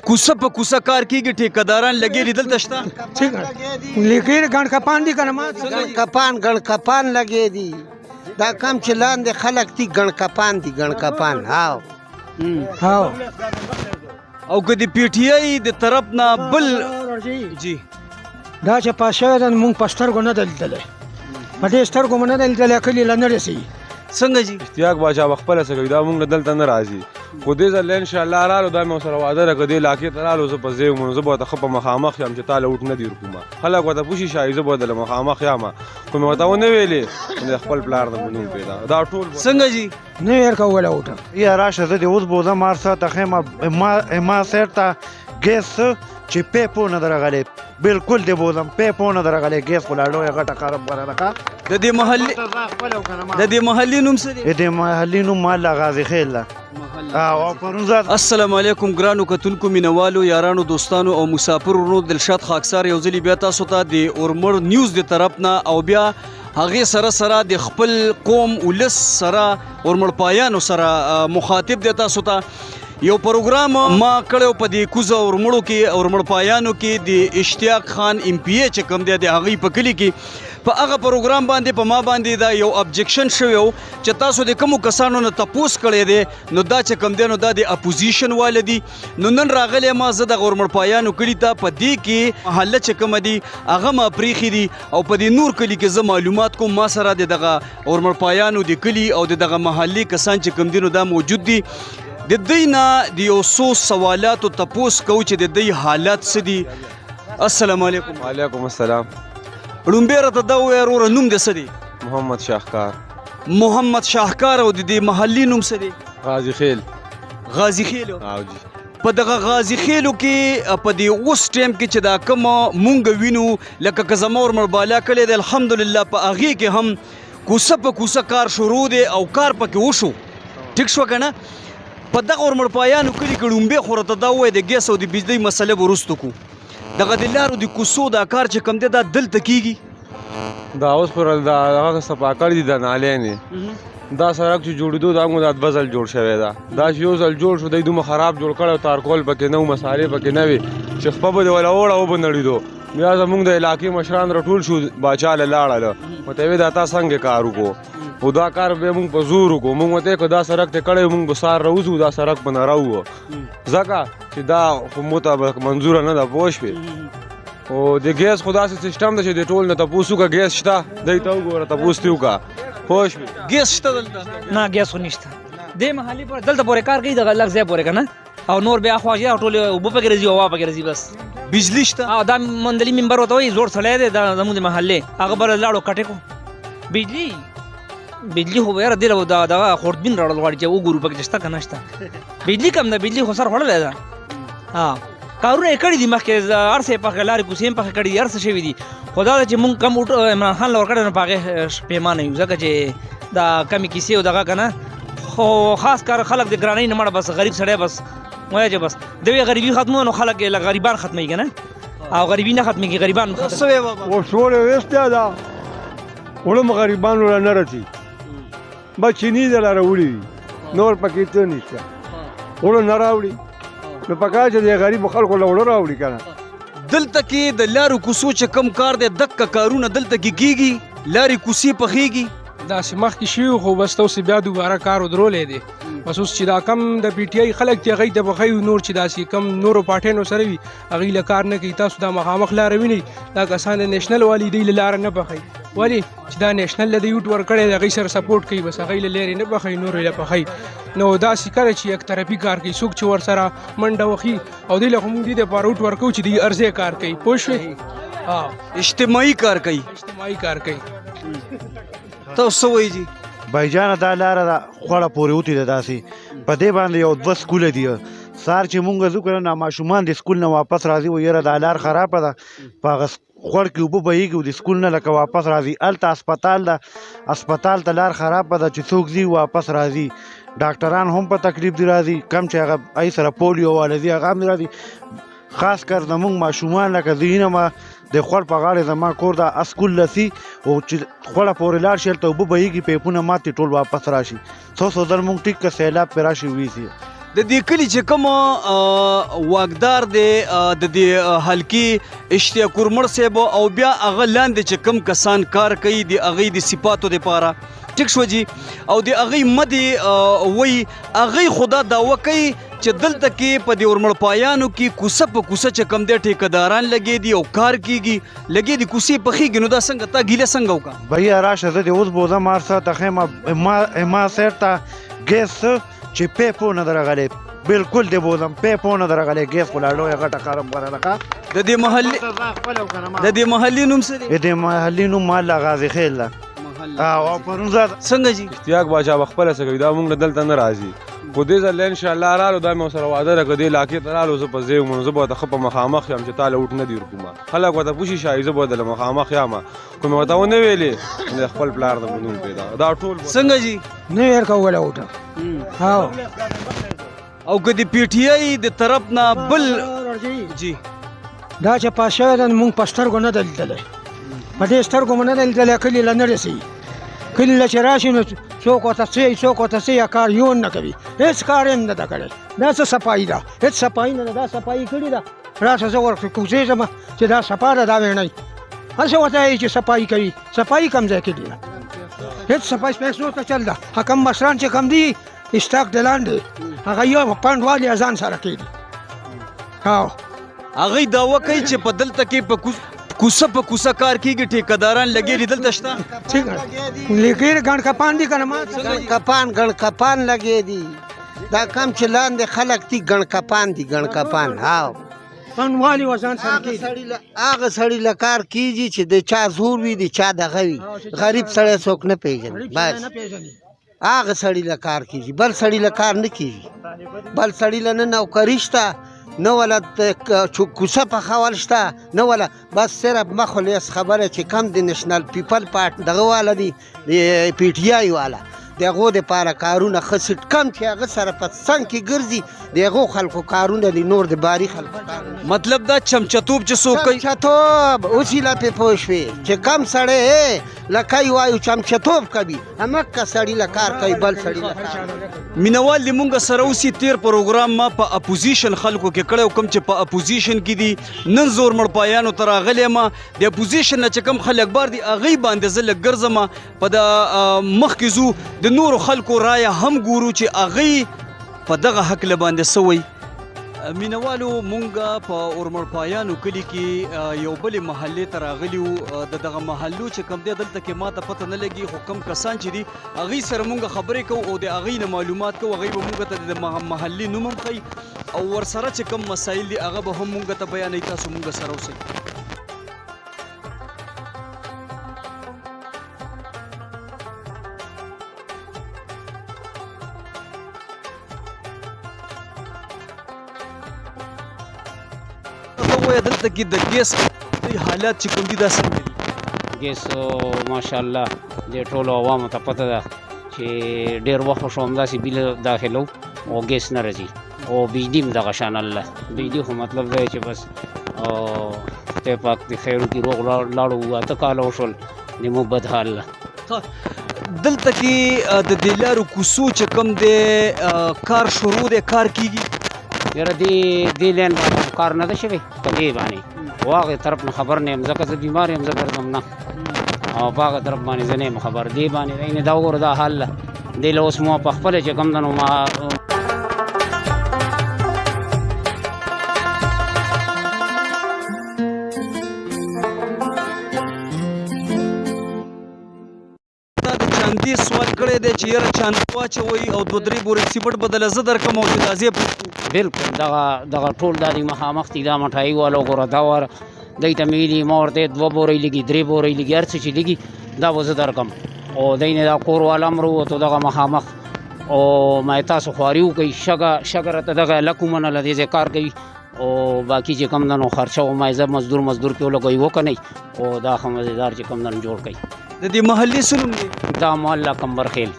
کوڅه په کوڅه کار کیږي ټیکداران لګېږي دلته شته لیکن ګڼ کپان دي کنه ما ګڼ کپان لګې دي دا کم چې لاندې خلک دي ګڼ کپان دي ګڼ کپان هاو او که د پی ټی آی د طرف نه بل جی دا چې پاس شوی ده مونږ په سترګو نه ده لیدلی په دې سترګو مو نه ده لیدلی کلي له نه رسېږي څنګه جی اشتیاق باچا به خپله څه کوي دا مونږ دلته نه راځي خو دې ځل انشاءالله رالو دا مې ورسره وعده ده که دې علاقې ته رالو زه به ځای وم نو زه به ورته ښه په مخامخ یم چې تا له اوټ نه دي ورکومه خلک ورته پوشي شایي زه به ورته له مخامخ یم خو مې ورته ونه ویلې د خپل پلار د نوم پیدا دا ټول څنګه جی نه یې ورکوله اوټه یا راشه زه دې اوس بوزم مارسا ته خیمه ما سیر ته ګیس چې پیپو نه درغلی بالکل دې بوزم پیپو نه درغلی ګیس خو لا لویه غټه خراب غره ده د دې محلي نوم څه دی دې محلي نوم ماله غازي خیل ده السلام علیکم ګرانو کتونکو مینوالو یارانو دوستانو او مسافرونو دلشاد خاکسار یو ځلې بیا تاسو ته د اورمړ نیوز د طرف نه او بیا هغې سره د خپل قوم ولس سره اورمړ پایانو سره مخاطب دی تاسو ته یو پروګرام ما کړو په دې کوزه اورمړو کې اورمړ پایانو کې د اشتیاق خان ایم پی ای چې کوم دی د هغې په کلي کې په هغه پروګرام باندې په ما باندې دا یو ابجیکشن شوی و چې تاسو د کومو کسانو نه تپوس کړی دی نو دا چې کوم دی نو دا د اپوزیشن واله دي نو نن راغلی ما زه د اورمړ پایانو کلي ته په دې کې محله چې کومه دي هغه ما پریښي دي او په دې نور کلي کې زه معلومات کوم ما سره د دغه اورمړ پایانو د کلي او د دغه محلي کسان چې کوم دي نو دا موجود دي د دوی نه د یو څو سوالاتو تپوس کوو چې د دوی حالات څه دي السلام علیکم وعلیکم السلام ړومبی راته دا ووایه وروره نوم دې څه دی محمد شاهکار او د دې محلي نوم څه دی غازي خیل په دغه غازي خیلو کې په دې اوس ټایم کې چې دا کوم مونږ وینو لکه که زما اورمړ بالا کلی دی الحمدلله په هغې کې هم کوڅه په کوڅه کار شروع دی او کار پکې وشو ټیک شوه که نه په دغه اورمړ پایانو کلي کې ړومبی خو راته دا ووایه د ګیس او د بجلۍ مسله به وروستو کړو دغه د لارو د کوڅو دا کار چې کوم دی دا دلته کیږي دا اوس خو هغه صفا کړي دي د نالۍ دا سړک چې جوړېدو دا موږ دا دوه ځل جوړ شوی ده دا چې یو ځل جوړ شو دی دومره خراب جوړ کړی او تارکول پکې نه و مسالې پکې نه وې چې خپه به دې وله وړه وبه نړېدو بیا زموږ د علاقې مشران راټول شو باچا له لاړله ورته یې وې دا تا څنګه کار وکړو خو دا کار به موږ په زور وکړو موږ ورته که دا سړک ته کړی موږ به سهار راوځو دا سړک به نه راووه ځکه چې دا خو موته منظوره نه ده پوه شوې او د ګیس خو داسې سیسټم ده چې د ټول نه تپوس وکړه ګیس شته دی ته وګوره تپوس دې وکړه پوه شوې ګیس شته دلته نه ګیس خو نشته دې محلي پورې دلته پورې کار کوي دغه لږ ځای پورې که نه او نور بیا خواږه او ټولې اوبه پکې راځي او هوا پکې راځي بس بجلی شته دا مندلي ممبر ورته وایي زوړ سړی دی دا زموږ د محلې هغه به لاړو کټې کو بجلی خو به یاره دې دغه خوردبین راوړل غواړي چې وګورو پکې چې شته که نه شته بجلی کم ده بجلی خو سر خوړلی ده کارونه یې کړي دي مخکې هر څه یې پخې لارې کوڅې هم پخې کړي دي هر څه شوي دي خو دا ده چې مونږ کم عمران خان له ورکړی نو په هغې پیمانه یو ځکه چې دا کمې کیسې او دغه که نه خو خاص کار خلک د ګرانۍ نه مړه بس غریب سړی بس وایه چې بس د وی غریبي ختمو نو خلک یې غریبان ختموي که نه او غریبي نه ختمېږي غریبان وسوړې ویسته ده وړم غریبانو له نه رسي بس چیني دله راوړي دي نور پکې څه نشته وړو نه راوړي نو پکار چې د غریبو خلکو له وړو راوړي که نه دلته کې د لارو کوڅو چې کم کار دی دقه کارونه دلته کې کیږي لارې کوڅې پخېږي داسې مخکې شوي خو بس اوس بیا دوباره کار ودرولی دی بس اوس چې دا کم د پی ټي آی خلک چې هغوی ته پخوي نور چې داسې کم نورو پارټیانو سره وي هغوی له کار نه کوي تاسو دا مخامخ لاره وینئ دا کسان د نیشنل والي دوی له لاره نه پخوي ولې چې دا نیشنل له دوی اوټ ورکړی د هغوی سره سپورټ کوي بس هغوی له لرې نه پخوي نورو یې له پخوي نو داسې کله چې یک طرفي کار کوي څوک چې ورسره منډه وخي او دوی له خو موږ دې دپاره اوټ ورکوو چې دوی ارزی کار کوي پوه شوې اجتماعي کار کوي تاسو وایي جي بایجانه دا لاره ده خوړه پورې وتې ده داسې په دې باندې یو دوه سکوله دي سهار چې مونږ ځو که نه ماشومان د سکول نه واپس راځي و یاره دا لار خرابه ده په هغه خوړ کې اوبه بهیږي او د سکول نه لکه واپس راځي هلته اسپتال ده اسپتال ته لار خرابه ده چې څوک ځي واپس راځي ډاکټران هم په تکلیف دي راځي کم چې هغه ای سره پولیو والا دي هغه هم دي راځي خاص کر زمونږ ماشومان لکه ځینې ما د خوړ په غاړې زما کور ده اسکول لسي او چې خوړه پورې لاړ شي هلته اوبه بهیږي پیپونه ماتې ټول واپس راشي څو ځل مونږ ټیک که سیلاب پرې راشي ویسي د دې کلي چې کوم واکدار دی د دې حلقې اشتیاق ورمړ صاحب او بیا هغه لاندې چې کوم کسان کار کوي د هغې د صفاتو دپاره ټیک شو جی او د هغې مدې وایي هغې خو دا دعوه کوي چې دلته کې په دې ورمړپایانو کې کوڅه په کوڅه چې کوم دی ټیکهداران لګې دي او کار کېږي لګې دي کوڅې پخېږي نو دا څنګه تا ګیله څنګه وکړه भैया راشه زه دې اوس بوزم هر څه تخې ما سیر ته ګیس چې پیپو نه درغلی بالکل دې بوزم پیپو نه درغلی ګیس خو لا لویه غټه کارم غوره لکه د دې محلي نوم څه دی دې محلي نوم ماله غازي خیل ده او پرون زاد څنګه جی اشتیاق باچا بخپله څه کوي دا موږ له دلته نه راځي خو دې ځل انشاءالله رالو دا مې ورسره وعده ده که دې علاقې ته رالو زه په ځای وم نو زه به ورته ښه په مخامخ یم چې تا له اوټ نه دي ورکومه خلک ورته پوشي شایي زه به ورته له مخامخ یم خو مې ورته ونه ویلې د خپل پلار د نوم پیدا دا ټول څنګه جی نه یې ورکوله اوټه او که د پی ټی آی د طرف نه بل جی دا چې پاس شوی ده مونږ په سترګو نه ده لیدلی په دې سترګو مو نه ده لیدلی کلي له نه رسېږي کلي له چې راشي نو څوک ورته څه څوک ورته څه کار یون نه کوي هېڅ کار یې نه ده کړی دا څه صفایي ده هېڅ صفایي نه ده دا صفایي کړې ده راشه زه ورته کوزېږم چې دا صفا ده دا ویڼی هسې ورته وایي چې صفایي کوي صفایي کوم ځای کې دي هېڅ صفایي پیسو ته چل ده حکم مشران چې کم دي اشتاق د لاندې هغه یو پنډ والي ځان سره کېږي هغې دعوه کوي چې په دلته کې په کوڅه په کوڅه کار کېږي ټیکهداران لګې دي دلته شته لګې ګڼ کپان دي که نه ما ګڼ کپان لګې دي دا کم چې لاندې خلک دي ګڼ کپان دي ګڼ کپان پنډوالي ځان سره کېږي هغه سړي له کار کېږي چې د چا زور وي د چا دغه وي غریب سړی څوک نه پېژني بس هغه سړي له کار کېږي بل سړي له کار نه کېږي بل سړي له نه نوکري شته نه ولا کوڅه پخول شته نه ولا بس صرف مخلص خبره چې کم د نېشنل پیپل پارټ دغه والا دي د پی ټی آی والا د هغو دپاره کارونه ښه سټ کم چې هغه سره په څنګ کې ګرځي د هغو خلکو کارونه دي نور د باري خلکو کارونه مطلب دا چمچتوب چې څوک کوي چمچتوب اوس یې لا پې پوه شوې چې کم سړی لکه یې وایو چمچتوب کوي همکه سړي له کار کوي بل سړي له کار مینوال د مونږ سره اوسي تیر پروګرام ما په اپوزیشن خلکو کې کړی کوم چې په اپوزیشن کې دي نن زور مړپایانو ته راغلی یم د اپوزیشن نه چې کوم خلک بار دي هغې باندې زه لږ ګرځم په د مخکې ځو د نورو خلکو رایه هم ګورو چې هغې په دغه هکله باندې څه وایي مینوالو مونږ په اورمړپایانو کلي کې یو بلې محلې ته راغلي وو د دغه محلو چې کوم دی دلته کې ماته پته نه لګي خو کم کسان چې دي هغې سره مونږ خبرې کوو او د هغې نه معلومات کوو هغې به مونږ ته د محلي نوم هم ښیي او ورسره چې کوم مسایل دي هغه به هم مونږ ته بیانوي تاسو مونږ سره اوسئ دلته کې د ګیس حالات چې کوم دي دا څنګه دي ګیس ماشاءالله د ټولو عوامو ته پته ده چې ډېر وخت شو همداسې بیل داخلو او ګیس نه راځي او بجلی هم دغه شان الله بجلی خو مطلب دی چې بس خدای پاک د خیر وکړي روغ لاړو اته کاله وشول زموږ بد حال ده دلته کې د دې لارو کوڅو چې کوم دی کار شروع دی کار کېږي یاره دې لین کار نه ده شوی په دې باندې خو هغې طرف نه خبر نه یم ځکه زه بیمار یم زه ګرځم نه او په هغه طرف باندې زه نه یم خبر دې باندې نه دا وګوره دا حال ده دې له اوس مو په خپله چې کوم ده نو ما چاندي سوال کړی دی چې یاره چاندي واچوئ او دوه درې بورې سیمټ بدله زه درکړم او چې دا ځای پرېږدو بالکل دغه ټول دا د مخامخ دي دا مټایي والا وګوره دا واره دی ته مې ویلي ما ورته دوه بورۍ لګي درې بورۍ لګي هر څه چې لګي دا به زه درکړم او دی نه دا کور والا هم راووتو دغه مخامخ او ما یې تاسو خواري وکړئ شګه راته دغه لک ومنله دې ځای کار کوي او باقي چې کوم ده نو خرچه و ما یې زه مزدور کې ولګوئ وکنئ او دا ښه مزېدار چې کوم ده نو جوړ کړئ د دې محلې څه نوم دی دا محله کمبرخیل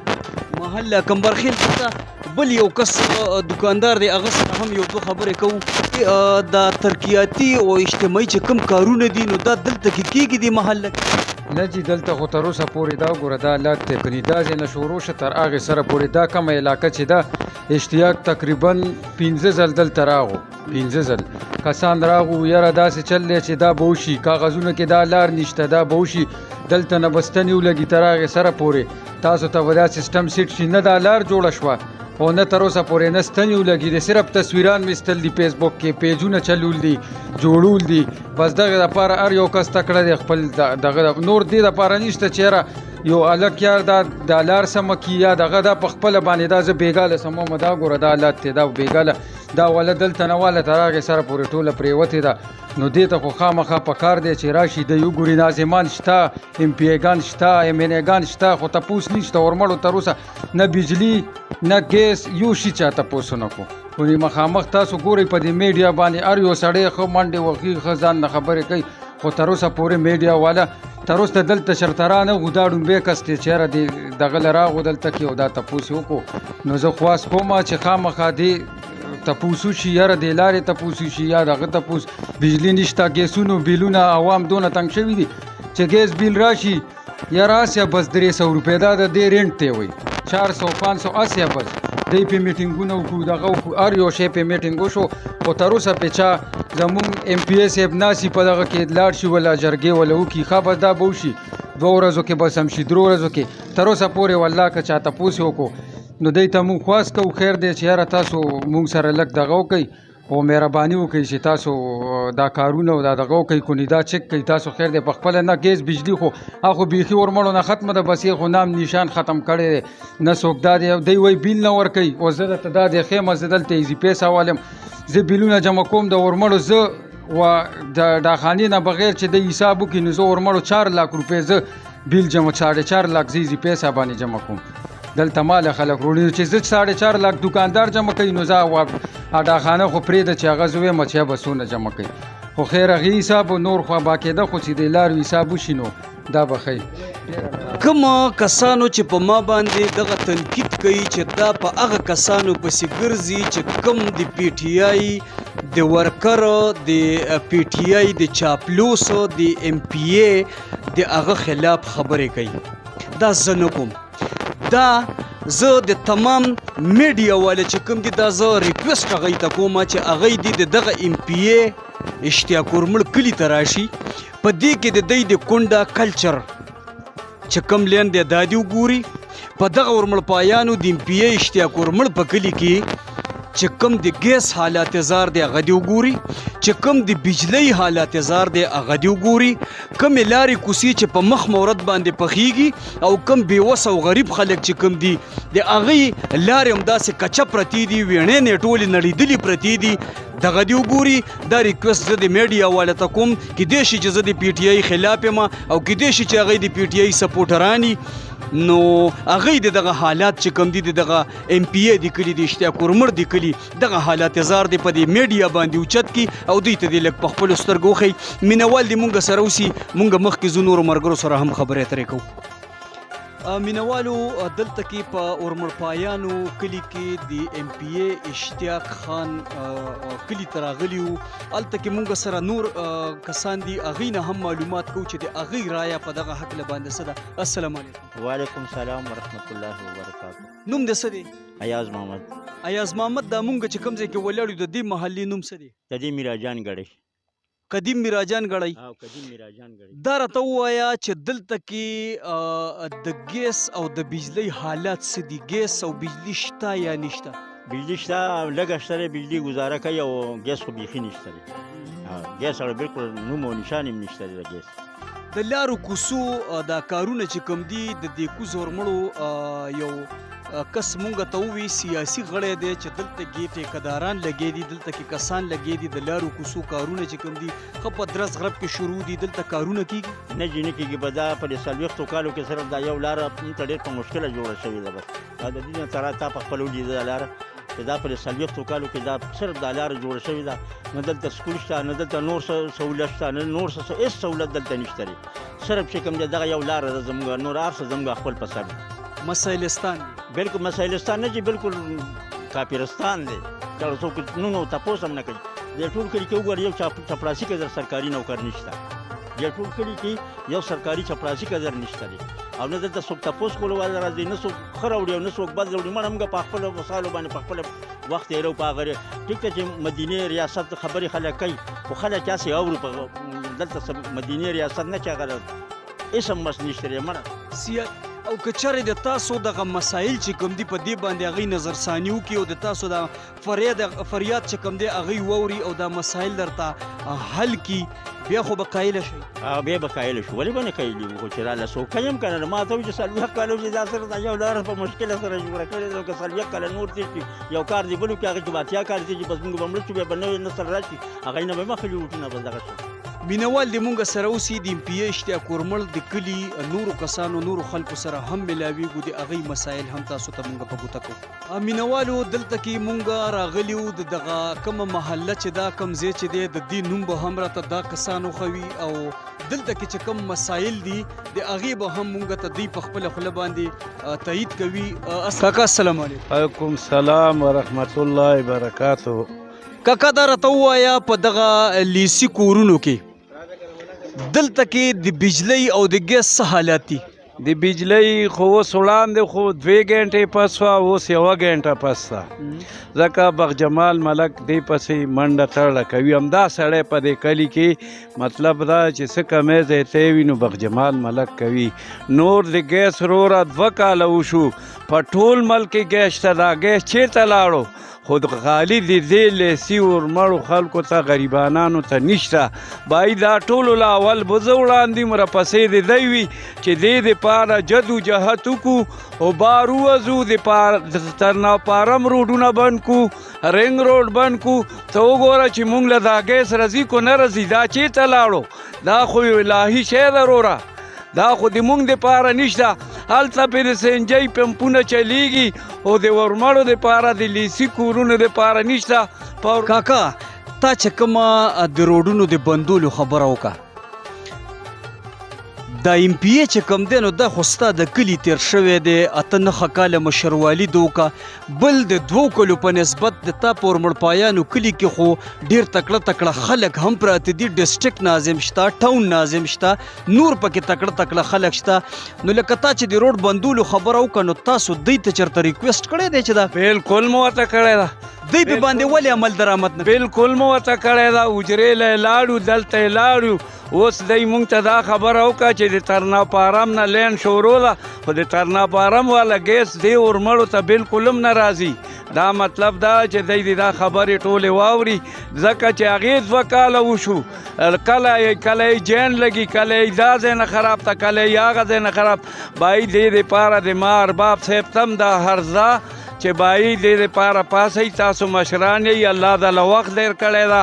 محله کمبرخیل ته بل یو کس دکاندار دی هغه سره هم یو دوه خبرې کوو دا ترقیاتي او اجتماعي چې کوم کارونه دي نو دا دلته کې کېږي دې محله کې نه چې دلته خو تر اوسه پورې دا ګوره دا حالات دی کني دا ځای نه شروع شه تر هغې سره پورې دا کومه علاقه چې ده اشتیاق تقریبا 15 ځل دلته راغو 15 ځل کسان راغو یاره داسې چل دی چې دا به وشي کاغذونه کې دا لار نشته دا به وشي دلته نه به ستنې ولګي تر هغې سره پورې تاسو ته به دا سیسټم سیټ شي نه دا لار جوړه شوه او نه تر اوسه پورې نه ستنې ولګي د صرف تصویران مې ایستل دي فیسبوک کې پیجونه چلول دي جوړول دي بس دغې دپاره هر یو کس تکړه دی خپل دغه نور دې دپاره نشته چې یاره یو هلک یار دا لار سمه کي یا دغه دا په خپله باندې دا زه بېګاله سمومه دا ګوره دا حالت دی دا بېګاله دا واله دلته نه واله تر هغې سره پورې ټوله پرېوتې ده نو دې ته خو خامخا پکار دی چې راشي د یو ګوري ناظمان شته ایم پی ایګان شته ایم این ایګان شته خو تپوس نشته ورمړو تر اوسه نه بجلي نه ګیس یو شي چا تپوس نه کو خو مخامخ تاسو ګورئ په دې میډیا باندې هر یو سړی ښه منډې وهي ښه ځان نه خبرې کوي خو تر اوسه پورې میډیا والا تر اوسه دلته شرطرانه غو دا ډومبی کس دی چې یاره دغه له راغو دلته کې او دا تپوس یې وکړو نو زه خواست کوم چې خامخا دې تپوسو شي یاره دې لارې تپوسو شي یا دغه تپوس بجلي نشته ګیسونو بیلونه عوام دونه تنګ شوي دي چې ګیس بیل راشي یاره اسیا بس 300 روپۍ دا د دې رینټ دی وایي 400 500 اسیا بس دی پې میټینګونه وکړو دغه وکړو هر یو شی پې میټینګ وشو خو تر اوسه پې چا زمونږ ایم پی ای صاحب ناسي په دغه کې لاړ شي ولا جرګې ولا وکړي ښه بس دا به وشي 2 ورځو کې بس هم شي 3 ورځو کې تر اوسه پورې والله که چا تپوس یې وکړو نو دی ته مونږ خواست کوو خیر دی چې یاره تاسو مونږ سره لږ دغه وکئ او مهرباني وکړئ چې تاسو دا کارونه او دا دغه وکئ کونې دا چک کوئ تاسو خیر دی په خپله نه ګیس بجلي خو هغه بیخي ورمړو نه ختمه ده بس یې خو نام نشان ختم کړی دی نه څوک دا دی دی وایي بیل نه ورکوي او زه درته دا دی ښیم زه دلته ایزي پیسه والم زه بیلونه جمع کوم د ورمړو زه و د ډاخانې نه بغیر چې د حساب وکړي نو زه ورمړو 4 لک روپۍ زه بیل جمع 4.5 لک زه ایزي پیسه باندې جمع کوم دلته مال خلک وروړي چې زه 4.5 لک دکاندار جمع کوي نو زه ډاخانه خو پرېږده چې هغه زه وایم چې به څونه جمع کوي خو خیر هغې حساب نور خوا باقاعده خو چې د لارو حساب وشي نو دا به ښه کوم کسانو چې په ما باندې دغه تنقید کوي چې دا په هغه کسانو پسې ګرځي چې کوم د پی ټي آی د ورکر د پی ټي آی د چاپلوس د ایم پی ای د هغه خلاف خبرې کوي دا زه نه کوم دا زه د تمام میډیا والے چې کوم دي دا زه ریکویسټ هغوی ته کوم چې هغوی دې د دغه ایم پی ای اشتیاق ورمړ کلي ته راشي په دې کې د دوی د کونډه کلچر چې کوم لین دی دا دې وګوري په دغه ورمړ پایانو د ایم پی ای اشتیاق ورمړ په کلي کې چې کوم د ګیس حالات زار دی هغه دې وګوري چې کوم د بجلی حالات زار دی هغه دې وګوري کومې لارې کوڅې چې په مخ مورد باندې پخیږي او کوم بېوسه او غریب خلک چې کوم دي د هغې لارې همداسې کچه پرتې دي ویڼې ټولې نړېدلې پرتې دي دغه دې وګوري دا ریکویسټ زه د میډیا والا ته کوم کیدای شي چې زه د پی ټي آی خلاف یم او کیدای شي چې هغوی د پی ټي آی سپورټران نو هغوی د دغه حالات چې کوم دي د دغه ایم پی ای د کلي د اشتیاق ورمړ د کلي دغه حالات زار دی په دې میډیا باندې اوچت کړي او دوی ته دې لږ په خپلو سترګو وښیي مینوال دې مونږ سره اوسي مونږ مخکې ځو نورو ملګرو سره هم خبرې اترې کوو مینوالو دلته کې په ورمړ پایانو کلي کې د ایم پی ای اشتیاق خان کلي ته راغلي وو هلته کې مونږ سره نور کسان دي هغوی نه هم معلومات کوو چې د هغوی رایه په دغه هکله باندې څه ده السلام علیکم وعلیکم السلام ورحمت الله وبرکاتہ نوم دې څه دی ایاز محمد ایاز محمد دا مونږ چې کوم ځای کې ولاړ یو د دې محلې نوم څه دی د دې میراجان ګړی قدیم میراجان ګړی دا راته ووایه چې دلته کې د ګیس او د بجلی حالات څه دي ګیس او بجلی شته یا نشته بجلی شته لږه شته دی بجلی ګزاره کوي او ګیس خو بیخي نشته دی ګیس سره بالکل نوم او نشان هم نشته دی د ګیس د لارو کوڅو دا کارونه چې کوم دي د دې کوز ورمړو یو کس مونږ ته ووي سیاسي غړی دی چې دلته کې ټیکهداران لګې دي دلته کې کسان لګې دي د لارو کوڅو کارونه چې کوم دي ښه په درز غرب کې شروع دي دلته کارونه کېږي نه جي نه کېږي په دا په دې 40 کالو کې صرف دا یو لاره موږ ته ډېر په مشکله جوړه شوې ده بس د دې نه سره تا په خپل ولیده دا لاره چې دا په 40 کالو کې دا صرف دا لاره جوړه شوې ده نه دلته سکول شته نه دلته نور سهولت شته نه نور هېڅ سهولت دلته نشته دی صرف چې کوم دی دغه یو لاره ده زموږ نور هر څه زموږ خپل په سر مسایلستان بالکل مسایلستان نه چې بالکل کاپیرستان دی دا څوک نو تپوس هم نه کوي د ټول کلي کې وګورئ یو چپړاسي کې در سرکاري نوکر نشته دې ټول کلي کې یو سرکاري چپړاسي قدر نشته دی او نه دلته څوک تپوس کولو والا راځي نه څوک ښه راوړي او نه څوک بد راوړي مړه موږ په خپلو وسایلو باندې په خپل وخت تېرو په هغه ټیک ده چې مدینې ریاست خبرې خلک کوي خو خلک هسې اورو په دلته مدینې ریاست نه چې هغه اسم مس نشته دی مړه او که چېرې د تاسو دغه مسایل چې کوم دي په دې باندې هغوی نظرثاني وکړي او د تاسو د فریاد چې کوم دی هغوی واوري او دا مسایل درته حل کړي بیا خو به قایله شئ بیا به قایله شو ولې به نه قایلي خو چې راله څوک یم که نه ما ته وایي چې 40 کاله چې دا سره دا یو لاره په مشکله سره جوړه کړې ده که 40 کاله نور تېر کړي یو کار دی بل وکړي هغه چې 82 کال دی چې بس موږ به مړه شو بیا به نوی نسل را شي هغوی نه به مخکې وټونه بس دغه شي مینوال د مونږ سره اوسي د MPA اشتیاق کورمل د کلي نورو کسانو نورو خلکو سره هم ملاویږو د هغوی مسایل هم تاسو ته مونږ په ګوته کوو مینوالو دلته کې مونږ راغلي وو د دغه کومه محله چې دا کوم ځای چې دی د دې نوم به هم راته دا کسان وښوي او دلته کې چې کوم مسایل دي د هغې به هم مونږ ته دوی په خپله خوله باندې تایید کوي کاکا السلام علیکم وعلیکم السلام ورحمت الله وبرکاتو کاکا دا راته ووایه په دغه لیسي کورونو کې دلته کې د بجلی او د ګیس څه حالات دي د بجلی خو اوس وړاندې خو 2 غنټې پس وه اوس 1 غنټه پس ده ځکه بغجمال ملک دی پسې منډه تړله کوي همدا سړی په دې کلي کې مطلب دا چې څه کمی ځای ته وي نو بغجمال ملک کوي نور د ګیس وروره 2 کاله وشو په ټول ملک ګیس شته دا ګیس چېرته لاړو خود غالی دی دې لیسي ورمړو خلکو ته غریبانانو ته نشته بای دا ټولو له اول به زه وړاندې مرپسې د دی وي چې دې دپاره جدوجهد وکړو او بار ووځو د ترناپارم روډونه بند کړو رنګ روډ بند کړو ته وګوره چې موږ له دا ګیس راځي کو نه راځي دا چېرته لاړو دا خو یو الهي شی ده وروره دا خو د مونږ دپاره نشته هلته پې د سینجۍ پمپونه چلیږي او د ورمړو دپاره د لیسي کورونو دپاره نشته کاکا تا چې کومه د روډونو د بندولو خبره وکړه دا MPA چې کوم دی نو دا خو ستا د کلي تیر شوی دی 8 کاله مشروالي ده وکړه بل د 2 کلو په نسبت د تا په ورمړپایانو کلي کې خو ډېر تکړه خلک هم پراته دي ډسټرکټ ناظم شته ټاون ناظم شته نور پکې تکړه خلک شته نو لکه تا چې د روډ بندولو خبره وکړه نو تاسو دوی ته چېرته ریکویسټ کړی دی چې دا بالکل مو ورته کړی ده دوی په باندې ولې عمل درآمد نه بالکل مو ورته کړی ده حجرې له یې لاړو دلته یې لاړو اوس دی مونږ ته دا خبره وکړه چې د ترناپارم نه لین شروع ده خو د ترناپارم والا ګیس دی ورمړو ته بالکل هم نه راځي دا مطلب دا چې دی دا خبرې ټولې واوري ځکه چې هغې 2 کاله وشو کله یې جین لګي کله یې دا ځای نه خراب ته کله یې هغه ځای نه خراب بای دې دپاره د ما ارباب صاحب ته هم دا هرزه چې بای دې دپاره پاسئ تاسو مشران یې الله دله وخت ډېر کړی ده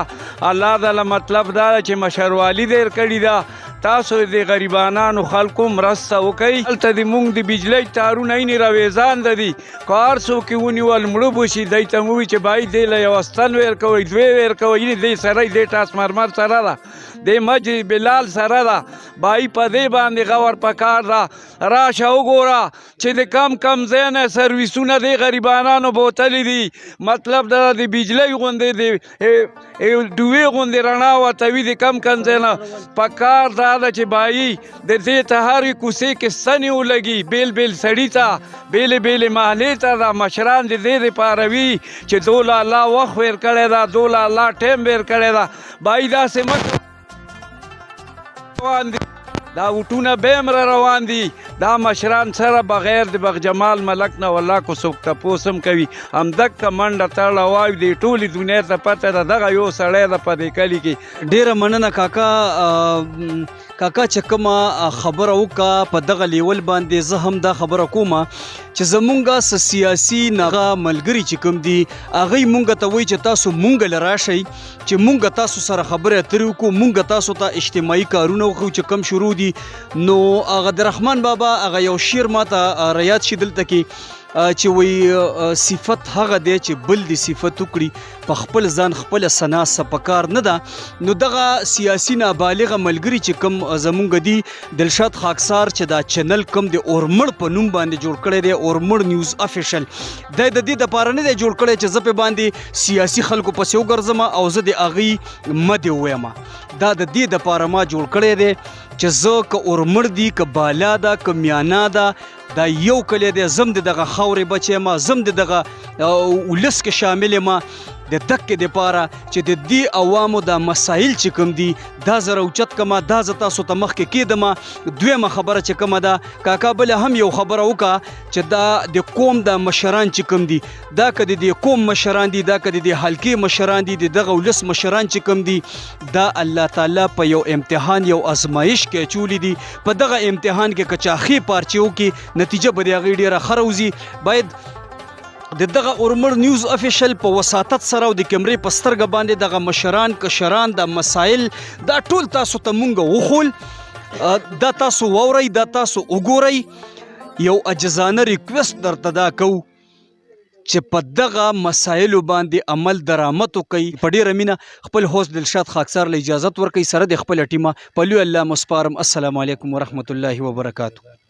الله دله مطلب دا ده چې مشروالي ډېر کړي ده تاسو د غریبانانو خلکو مرسته وکئ هلته د مونږ د بجلی تارونه یې راویزان ده دي که هر څوک یې ونیول مړه به شي دی ته مو وي چې بای دې له یو ستن ویر کوئ 2 ویر کوئ دې سره دې ټرانسفارمر سره ده د مجد بلال سره ده بای په دې باندې غور پکار ده راشه وګوره چې د کم ځای نه سرویسونه د غریبانانو بوتلي دي مطلب دا د بجلی غوندې د ډوې غوندې رڼا ورته وي د کم ځای نه پکار ده چې بایی د دې ته هرې کوڅې کې ستنې ولګي بیل سړي ته بیلې محلې ته دا مشران د دې دپاره وي چې دوله الله وخت ویر کړی ده دوله الله ټیم ویر کړی ده بایی داسې مه روان دي دا وټونه به هم روان دي دا مشران سره بغیر د بغجمال ملک نه والله کو څوک تپوس هم کوي همدکه منډه تړله وایو د ټولې دنیا ته پته ده دغه یو سړی ده په دې کلي کې ډېره مننه کاکا چې کومه خبره وکړه په دغه لیول باندې زه هم دا خبره کومه چې زمونږ سیاسي نغه ملګري چې کوم دي هغوی مونږ ته وایي چې تاسو مونږ له راشئ چې مونږ تاسو سره خبرې اترې وکړو مونږ تاسو ته اجتماعي کارونه وکړو چې کم شروع دي نو هغه د رحمان بابا هغه یو شعر ماته رایاد شي دلته کې چې وایي صفت هغه دی چې بل دې صفت وکړي په خپل ځان خپله ثنا سپکار نه ده نو دغه سیاسي نابالغه ملګري چې کوم زمونږ دي دلشاد خاکسار چې دا چینل کوم د اورمړ په نوم باندې جوړ کړی دی اورمړ نیوز افیشل دی د دې دپاره نه دی جوړ کړی چې زه پې باندې سیاسي خلکو پسې وګرځم او زه د هغوی مدې ووایم دا د دې دپاره ما جوړ کړی دی چې زه که اورمړ دي که بالا ده که میانا ده دا یو کلی دی زم د دغه خاورې بچی یم زم د دغه ولس کې شامل یم د دکې دپاره چې د دې عوامو دا مسایل چې کوم دي دا زه راوچت کړمه دا زه تاسو ته مخکې کېدمه دویمه خبره چې کومه ده کاکا بله هم یو خبره وکړه چې دا د قوم د مشران چې کوم دي دا که د دې قوم مشران دي دا که د دې حلقې مشران دي د دغه ولس مشران چې کوم دي دا الله تعالی په یو امتحان یو ازمایش کې اچولی دي په دغه امتحان کې که چا ښې پارچې وکړي نتیجه به د هغې ډېره ښه راوځي باید د دغه اورمړ نیوز افیشل په وساطت سره او د کیمرې په سترګه باندې دغه مشران کشران د مسایل دا ټول تاسو ته مونږ وښول دا تاسو واورئ دا تاسو وګورئ یو عجزانه ریکویسټ درته دا کوو چې په دغه مسایلو باندې عمل درآمد وکړئ په ډېره مینه خپل هوست دلشاد خاکسار له اجازت ورکوي سره د خپله ټیمه په لوی الله مسپارم السلام علیکم ورحمت الله وبرکاتو